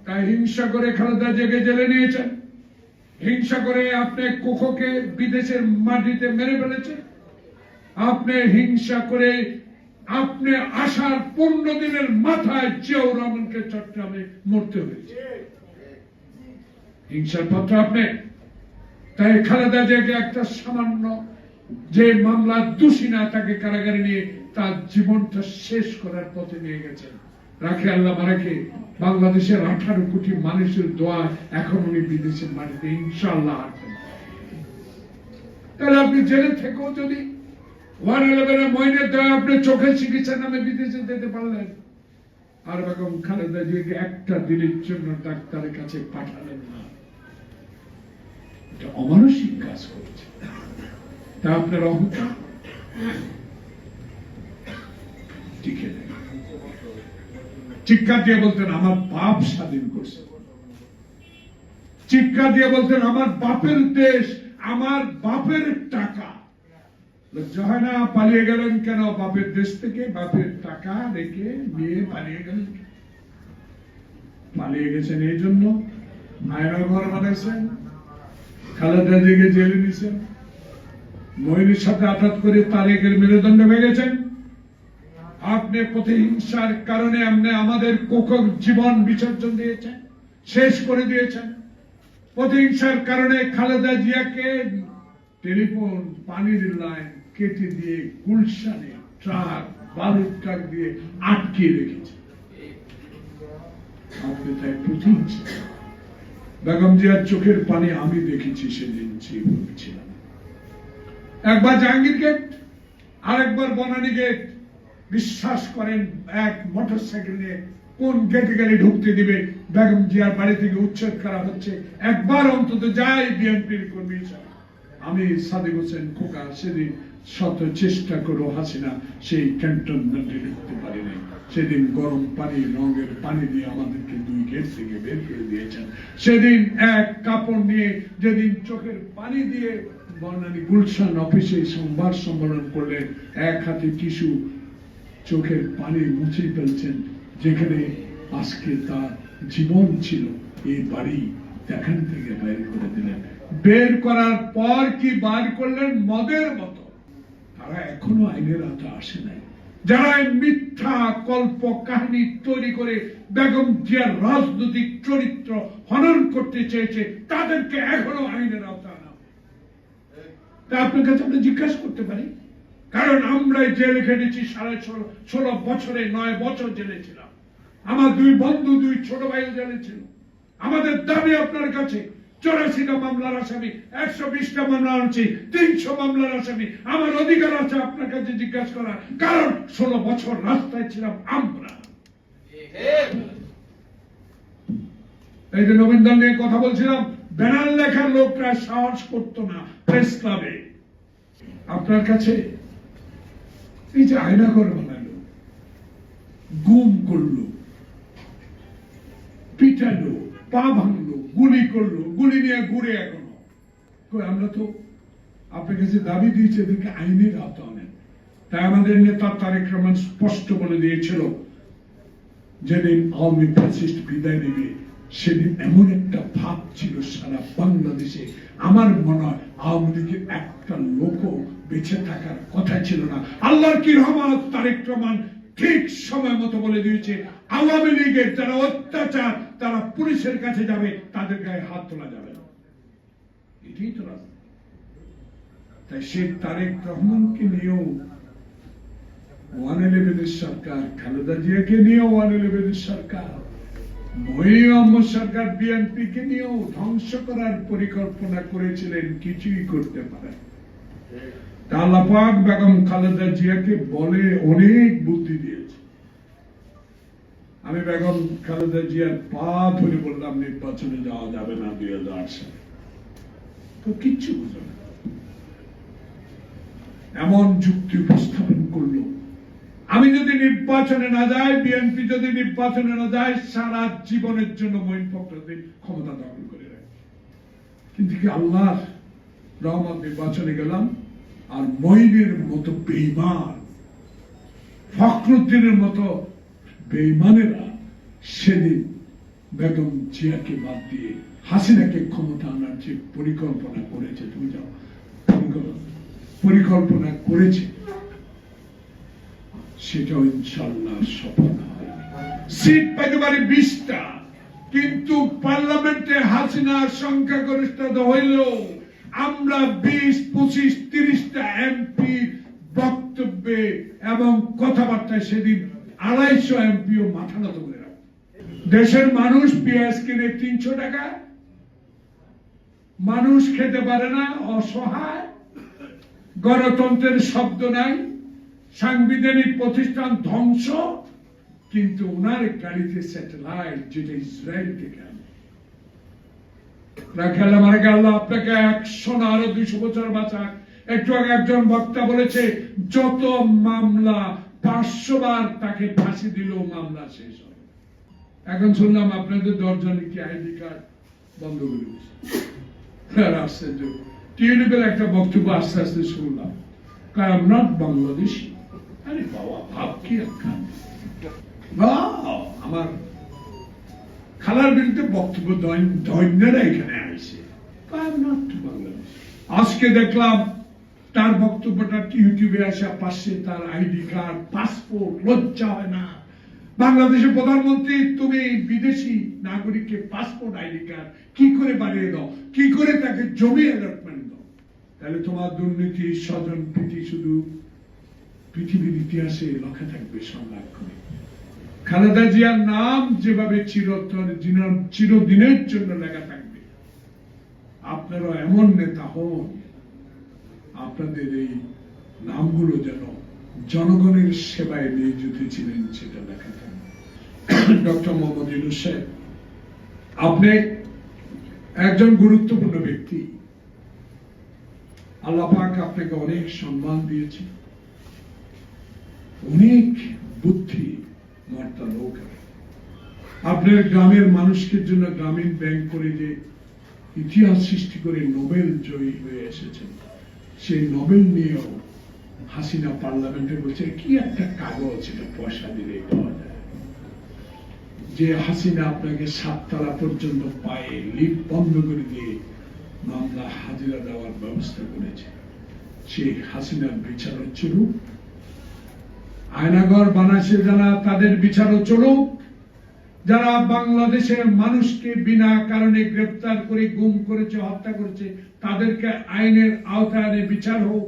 তাই হিংসা করে খালেদা জিয়াকে জেলে নিয়েছেন, হিংসা করে আপনি কোকোকে বিদেশের মাটিতে মেরে ফেলেছেন, আপনি হিংসা করে আপনি আসার 15 দিনের মাথায় জিয়াউর রহমানকে চট্টগ্রামে মরতে হয়েছে। হিংসার পত্র আপনি। তাই খালেদা জিয়াকে একটা সামান্য যে মামলার দোষী না তাকে কারাগারে নিয়ে তার জীবনটা শেষ করার পথে নিয়ে গেছেন। রাখে আল্লাহ মারাকে বাংলাদেশের 18 কোটি মানুষের দোয়া এখন উনি বিদেশের মাটিতে ইনশাআল্লাহ আসবেন। তাহলে আপনি জেলে থেকেও যদি 111 মইনের দোয়া আপনি চোখে চিকিৎসার নামে বিদেশে যেতে পারলেন, আর বেগম খালেদা জিয়াকে একটা দিনের জন্য ডাক্তারের কাছে পাঠালেন না, এটা অমানসিক কাজ করেছে। তা আপনার অহংকার টিকে নেই। চিৎকার দিয়ে বলতেন আমার বাপ স্বাধীন করছে, চিৎকার দিয়ে বলতেন আমার বাপের দেশ, আমার বাপের টাকা। লজ্জা হয় না? পালিয়ে গেলেন কেন বাপের দেশ থেকে? বাপের টাকা রেখে নিয়ে পালিয়ে গেলেন। পালিয়ে গেছেন এই জন্য আয়না ঘর বানাইছেন, খালেদা জিয়াকে জেলে নিয়েছেন, মইনের সাথে আঘাত করে তারেকের মেরুদণ্ড ভেঙেছেন। আপনি প্রতিহিংসার কারণে আপনি আমাদের কোকর জীবন বিসর্জন দিয়েছেন, শেষ করে দিয়েছেন। প্রতিহিংসার কারণে খালেদা জিয়াকে টেলিফোন পানির লাইন কেটে দিয়ে গুলশানে ট্রাক বালুর ট্রাক দিয়ে আটকে রেখেছে। আপনি তাই প্রতিহিংসা। বেগম জিয়ার চোখের পানি আমি দেখেছি সেদিন, ছিলাম একবার জাহাঙ্গীর গেট, আরেকবার বনানী গেট। বিশ্বাস করেন এক মোটরসাইকেল নিয়ে কোন গেটে গেলে ঢুকতে দিবে? বেগম জিয়ার বাড়ি থেকে উচ্ছেদ করা হচ্ছে। একবার অন্তত যাই বিএনপির কর্মী হিসাবে আমি সাদেক হোসেন খোকা সেদিন শত চেষ্টা করে হাসিনা সেই ক্যান্টনমেন্টে ঢুকতে পারিনি। সেদিন গরম পানি রঙের পানি দিয়ে আমাদেরকে 2 গেট থেকে বের করে দিয়েছেন। সেদিন এক কাপড় নিয়ে যেদিন চোখের পানি দিয়ে বনানী গুলশান অফিসে সংবাদ সম্মেলন করলেন, এক হাতে টিস্যু চোখের পানি মুছে ফেলছেন, যেখানে আজকে তার জীবন ছিল। এই বাড়ি এখান থেকে বের করে দিলেন। বের করার পর কি বার করলেন? মদের মতো। তারা এখনো আইনের আওতায় আসে নাই। যারা মিথ্যা কল্প কাহিনী তৈরি করে বেগম জিয়ার রাজনৈতিক চরিত্র হনন করতে চেয়েছে, তাদেরকে এখনো আইনের আওতায় আনা। তা আপনার কাছে আমরা জিজ্ঞাসা করতে পারি, কারণ আমরা জেলে খেটেছি 16.5 বছরে, 9 বছর জেলে ছিলাম। আমার 2 বন্ধু, 2 ছোট ভাই জেলে ছিল। আমাদের দাবি আপনার কাছে 84টা মামলার আসামি, 120টা মামলার আসামি, 300 মামলার আসামি। আমার অধিকার আছে আপনার কাছে জিজ্ঞাসা করার, কারণ 16 বছর রাস্তায় ছিলাম আমরা। এই যে নবীনদান নিয়ে কথা বলছিলাম, ব্যানার লেখার লোকরা সাহস করতো না প্রেস ক্লাবে। আপনার কাছে এই যে আয়নাঘর বানালো, গুম করলো, পিটালো, পা ভাঙলো, গুলি করলো, গুলি নিয়ে ঘুরে এখনো। আমরা তো আপনার কাছে দাবি দিয়েছি এদেরকে আইনের আওতায় আনেন। তাই আমাদের নেতা তারেক রহমান স্পষ্ট বলে দিয়েছিল, যেদিন আওয়ামী ফ্যাসিস্ট বিদায় নেবে সেদিন এমন একটা ভাব ছিল সারা বাংলাদেশে, আমার মনে হয় আওয়ামী লীগের একটা লোকও বেঁচে থাকার কথা ছিল না। আল্লাহর কি রহমত, তারেক রহমান ঠিক সময় মতো বলে দিয়েছে, আওয়ামী লীগের যারা অত্যাচার তারা পুলিশের কাছে যাবে, তাদের গায়ে হাত তোলা যাবে না। এটাই তো রাস্তা। তাই সে তারেক রহমানকে নিয়েও 111 সরকার, খালেদা জিয়াকে নিয়েও 111 সরকার, মহিউদ্দিন সরকার বিএনপি কে নিয়েও ধ্বংস করার পরিকল্পনা করেছিলেন, কিছুই করতে পারে। আল্লাহ পাক বেগম খালেদা জিয়াকে বলে অনেক বুদ্ধি দিয়েছে। আমি বেগম খালেদা জিয়ার পা ধরে বললাম নির্বাচনে যাওয়া যাবে না 2008 সালে, তো কিচ্ছু বুঝো না। এমন যুক্তি উপস্থাপন করলো, আমি যদি নির্বাচনে না যাই, বিএনপি যদি নির্বাচনে না যায়, সারা জীবনের জন্য মঈন ফখরুদ্দিন ক্ষমতা দখল করে রাখবে। কিন্তু কি আল্লাহর রহমত, নির্বাচনে গেলাম, আর মঈনের মতো বেঈমান, ফখরুদ্দিনের মতো বেঈমানেরা সেদিন বেগম জিয়াকে বাদ দিয়ে হাসিনাকে ক্ষমতা আনার যে পরিকল্পনা করেছে, তুমি যাও পরিকল্পনা করেছে, সেটাও ইনশাল্লাহ সফল হয়। সিট পাইতে পারে 20টা, কিন্তু পার্লামেন্টে হাসিনার সংখ্যাগরিষ্ঠতা হইলেও আমরা 20, 25, 30টা এমপি বক্তব্যে এবং কথাবার্তায় সেদিন 250 এমপিও মাথা নত করে রাখবে। দেশের মানুষ পেঁয়াজ কিনে 300 টাকা, মানুষ খেতে পারে না, অসহায়, গণতন্ত্রের শব্দ নাই, সাংবিধানিক প্রতিষ্ঠান ধ্বংস, কিন্তু ওনার গাড়িতে স্যাটেলাইট যেটা ইসরায়েল থেকে আনে। রাখাল মারা গেল, আপনাকে 100 না আরো 200 বছর বাঁচাক। একটু আগে একজন বক্তা বলেছে যত মামলা 500 বার তাকে ফাঁসি দিলেও মামলা শেষ হবে। এখন শুনলাম আপনাদের 10 জনের কি আইডি কার্ড বন্ধ করে দিয়েছে। আশ্চর্য, টিউলিপের একটা বক্তব্য আস্তে আস্তে শুনলাম, আই এম নট বাংলাদেশি। আরে বাবা, ভাব কি একখান, আমার খালার বিরুদ্ধে বক্তব্য দৈন্যরা এখানে আসে। আজকে দেখলাম তার বক্তব্যটা ইউটিউবে আসা, পাশে তার আইডি কার্ড, পাসপোর্ট, লজ্জা হয় না? বাংলাদেশের প্রধানমন্ত্রী, তুমি বিদেশি নাগরিককে পাসপোর্ট, আইডি কার্ড কি করে বানিয়ে দাও, কি করে তাকে জমি অ্যালটমেন্ট দাও? তাহলে তোমার দুর্নীতি, স্বজন প্রীতি শুধু পৃথিবীর ইতিহাসে লেখা থাকবে সংরক্ষণে। খালেদা জিয়ার নাম যেভাবে চিরদিনের জন্য লেখা থাকবে। আপনারা এমন নেতা হন, আপনাদের এই নামগুলো যেন জনগণের সেবায় নিয়োজিত ছিলেন সেটা লেখা থাকবে। ডক্টর মোহাম্মদ ইউনূস সাহেব, আপনি একজন গুরুত্বপূর্ণ ব্যক্তি। আল্লাহ পাক আপনাকে অনেক সম্মান দিয়েছে, অনেক বুদ্ধি মর্তা লোক। আপনার গ্রামের মানুষের জন্য গ্রামীণ ব্যাংক করে যে ইতিহাস সৃষ্টি করে নোবেল জয়ী হয়ে এসেছেন, সেই নোবেল নিয়েও হাসিনা পার্লামেন্টে বলছে কি একটা কাগজ, এটা পয়সা দিলে পাওয়া যায়। যে হাসিনা আপনাকে 7 তলা পর্যন্ত পায়ে লিফট বন্ধ করে দিয়ে মামলা হাজিরা দেওয়ার ব্যবস্থা করেছে, সেই হাসিনার বিচারও চলুক। আয়নাঘর বানাইছে যারা, তাদের বিচারও চলুক। যারা বাংলাদেশের মানুষকে বিনা কারণে গ্রেফতার করে গুম করেছে, হত্যা করেছে, তাদেরকে আইনের আওতায় বিচার হোক।